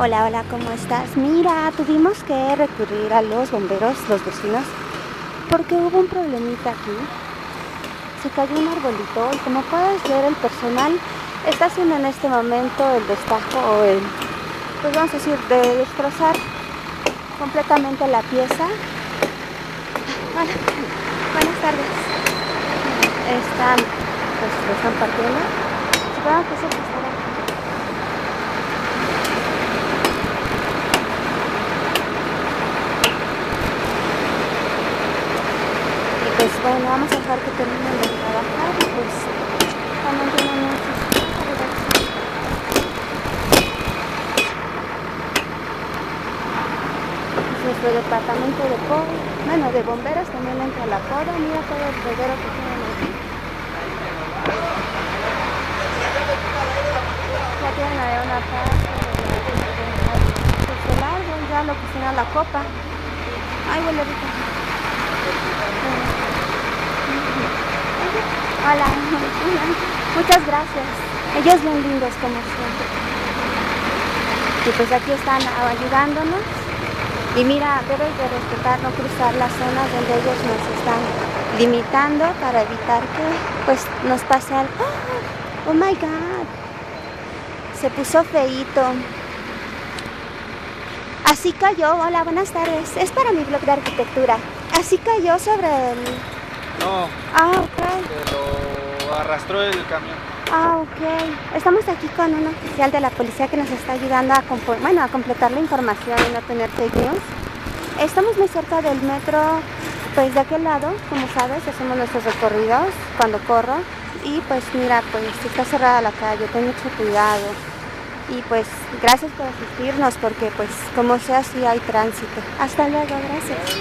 Hola, hola, ¿cómo estás? Mira, tuvimos que recurrir a los bomberos, los vecinos, porque hubo un problemita aquí. Se cayó un arbolito y como puedes ver el personal está haciendo en este momento el destajo o pues vamos a decir, de destrozar completamente la pieza. Hola, buenas tardes. Pues lo están partiendo. Supongo que se pasará. Pues bueno, vamos a dejar que terminen de trabajar y pues también tienen muchos. Nuestro departamento de bomberos también entra a la poda. Mira todo el reguero que tienen aquí. Ya tienen ahí una parte del árbol, ya lo que será la copa. Ay, huele rico. Hola, muchas gracias. Ellos bien lindos como siempre. Y pues aquí están ayudándonos. Y mira, debes de respetar, no cruzar las zonas donde ellos nos están limitando para evitar que pues nos pase algo. Oh my God. Se puso feíto. Así cayó. Hola, buenas tardes. Es para mi blog de arquitectura. Así cayó sobre el... No, ok. se lo arrastró el camión. Ok. Estamos aquí con un oficial de la policía que nos está ayudando a completar la información y no tener fake news. Estamos muy cerca del metro, pues de aquel lado, como sabes, hacemos nuestros recorridos cuando corro. Y pues mira, pues está cerrada la calle, ten mucho cuidado. Y pues gracias por asistirnos porque pues como sea sí hay tránsito. Hasta luego, gracias.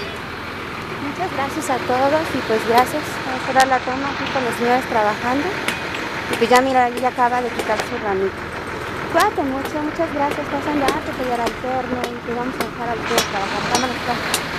Muchas gracias a todos y pues gracias. Vamos a cerrar la toma aquí con los señores trabajando. Y pues ya mira, ella acaba de quitar su ramito. Cuídate mucho, muchas gracias. Pasan ya a sellar al terno y te vamos a dejar al tío trabajar. Vámonos,